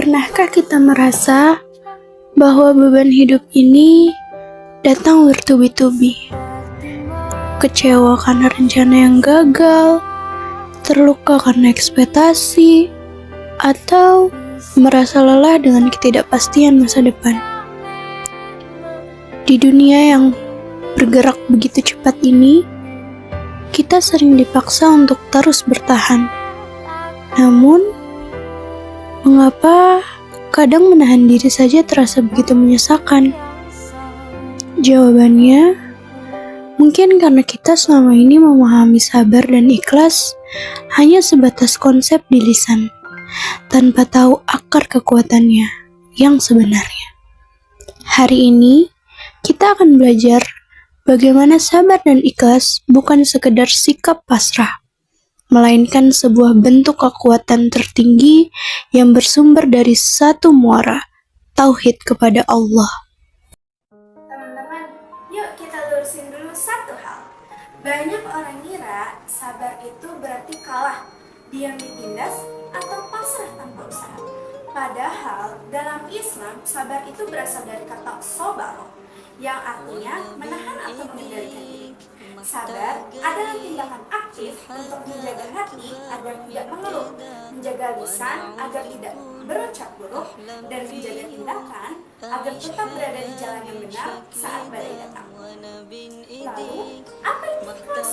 Pernahkah kita merasa bahwa beban hidup ini datang bertubi-tubi? Kecewa karena rencana yang gagal, terluka karena ekspektasi, atau merasa lelah dengan ketidakpastian masa depan. Di dunia yang bergerak begitu cepat ini, kita sering dipaksa untuk terus bertahan. Namun, mengapa kadang menahan diri saja terasa begitu menyesakan? Jawabannya, mungkin karena kita selama ini memahami sabar dan ikhlas hanya sebatas konsep di lisan, tanpa tahu akar kekuatannya yang sebenarnya. Hari ini, kita akan belajar bagaimana sabar dan ikhlas bukan sekedar sikap pasrah, melainkan sebuah bentuk kekuatan tertinggi yang bersumber dari satu muara, tauhid kepada Allah. Teman-teman, yuk kita lurusin dulu satu hal. Banyak orang ngira sabar itu berarti kalah, diam ditindas, atau pasrah tanpa usaha. Padahal dalam Islam, sabar itu berasal dari kata sobaro, yang artinya menahan atau mengendalikan diri. Sabar adalah tindakan aktif untuk menjaga hati agar tidak mengeluh, menjaga lisan agar tidak berucap buruk, dan menjaga tindakan agar tetap berada di jalan yang benar saat badai datang. Lalu, apa itu ikhlas?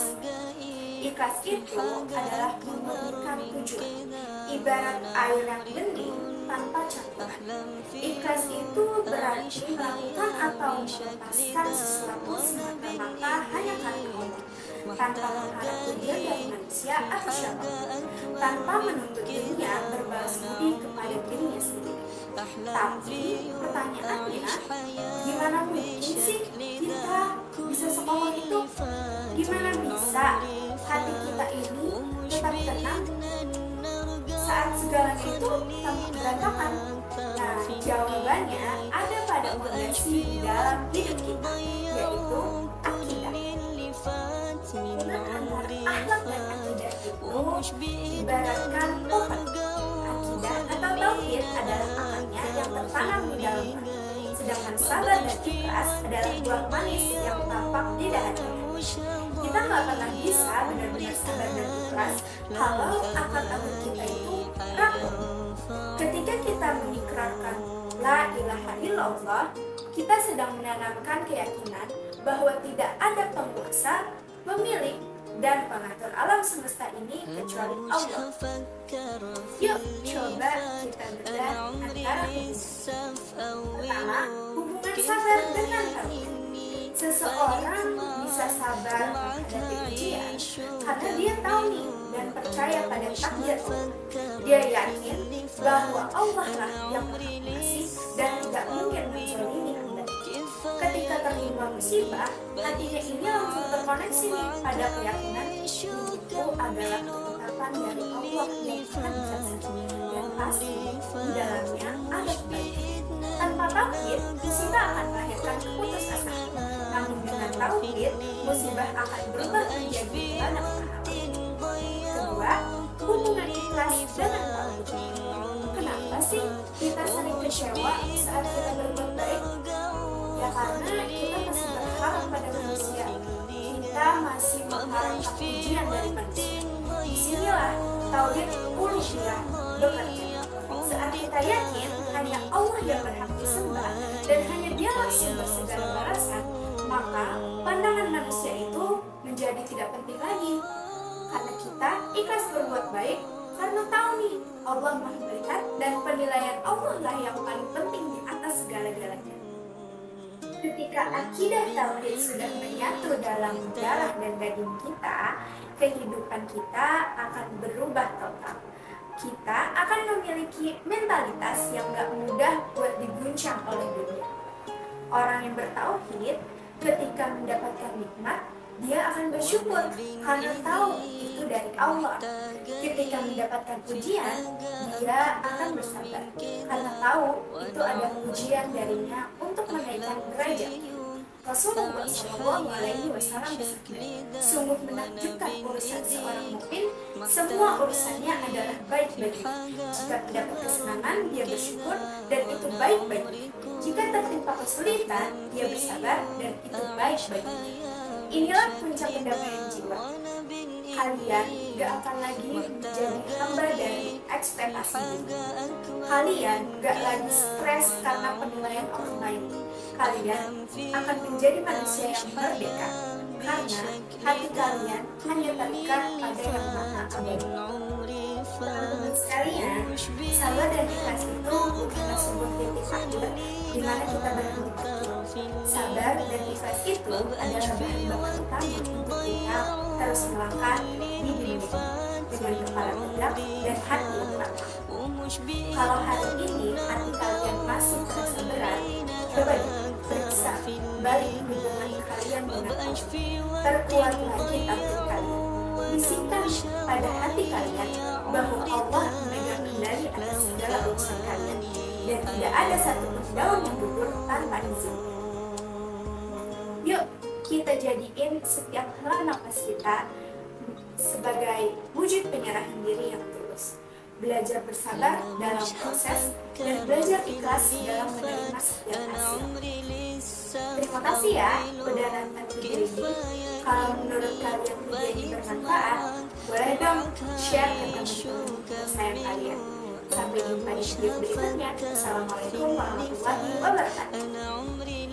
Ikhlas itu adalah memurnikan tujuan, ibarat air yang bening tanpa campuran. Ikhlas itu berarti melakukan atau melepaskan sesuatu semata-mata hanya karena Allah, tanpa mengharap pujian dari manusia atau siapapun, tanpa menuntut dirinya berbalas budi kepada dirinya sendiri. Tapi pertanyaannya, gimana mungkin sih kita bisa sekokoh itu? Gimana bisa hati kita ini tetap tenang saat segalanya itu tampak berantakan? Nah, jawabannya ada pada fondasi di dalam hidup kita, yaitu akidah. Hubungan antara akhlak dan akidah itu ibaratkan pohon. Akidah atau tauhid adalah akarnya yang tertanam di dalam hati, sedangkan sabar dan ikhlas adalah buah manis yang tampak di dahannya. Kita nggak pernah bisa benar-benar sabar dan ikhlas kalau akal kita itu rapuh. Ketika kita mengikrarkan la ilaha illallah, kita sedang menanamkan keyakinan bahwa tidak ada penguasa, pemilik, dan pengatur alam semesta ini kecuali Allah. Yuk, coba kita bedah antara hubungan. Pertama, hubungan sabar dengan tauhid. Seseorang bisa sabar menghadapi ujian karena dia tahu nih dan percaya pada takdir Allah. Dia yakin bahwa Allah lah yang Maha Pengasih dan tidak mungkin menzalimi hamba. Ketika tertimpa musibah, hatinya ini langsung terkoneksi nih pada keyakinan itu adalah ketetapan dari Allah yang akan bijaksana dan pasti di dalamnya ada kebaikan. Tanpa tauhid, musibah akan melahirkan keputusasaan. Namun dengan tauhid, musibah akan berubah menjadi banyak pahala. Kedua, hubungan ikhlas dengan tauhid. Kenapa sih kita sering kecewa saat kita berbuat baik? Ya karena kita masih berharap pada manusia. Kita masih mengharapkan pujian dari manusia. Disinilah tauhid uluhiyah bekerja. Saat kita yakin hanya Allah yang berhak disembah dan hanya Dialah sumber segala balasan, maka pandangan manusia itu menjadi tidak penting lagi. Karena kita ikhlas berbuat baik karena tahu nih Allah Maha melihat dan penilaian Allah lah yang paling penting di atas segala-galanya. Ketika akidah tauhid sudah menyatu dalam darah dan daging kita, kehidupan kita akan berubah total. Kita akan memiliki mentalitas yang gak mudah buat diguncang oleh dunia. Orang yang bertauhid, ketika mendapatkan nikmat, dia akan bersyukur karena tahu itu dari Allah. Ketika mendapatkan pujian, dia akan bersabar karena tahu itu ada pujian darinya untuk menaikkan derajat. Rasulullah SAW bersabda, sungguh menakjubkan urusan seorang mukmin, semua urusannya adalah baik baginya. Jika mendapat kesenangan, dia bersyukur dan itu baik baginya. Jika tertimpa kesulitan, dia bersabar dan itu baik baginya. Inilah puncak pendamaian jiwa. Kalian gak akan lagi menjadi hamba dari ekspektasi diri. Kalian gak lagi stres karena penilaian orang lain. Kalian akan menjadi manusia yang merdeka, karena hati kalian hanya terikat pada yang maha abadi. Teman-teman sekalian, sabar dan ikhlas itu bukanlah sebuah titik akhir di mana kita berhenti. Sabar dan ikhlas itu adalah bahan bakar utama untuk kita terus melangkah di dunia ini dengan kepala tegak dan hati yang lapang. Kalau hari ini hati kalian masih terasa berat, coba deh periksa balik hubungan kalian dengan Allah. Perkuat lagi takdir kalian. Bisikkan pada hati kalian bahwa Allah memegang kendali atas segala urusan kalian dan tidak ada satupun daun yang gugur tanpa izin. Yuk, kita jadiin setiap hela nafas kita sebagai wujud penyerahan diri yang tulus. Belajar bersabar dalam proses dan belajar ikhlas dalam menerima setiap hasil. Terima kasih ya udah nonton video ini. Kalau menurut kalian video ini bermanfaat, boleh dong share ke teman-teman kesayangan kalian. Sampai jumpa di video berikutnya. Assalamualaikum warahmatullahi wabarakatuh.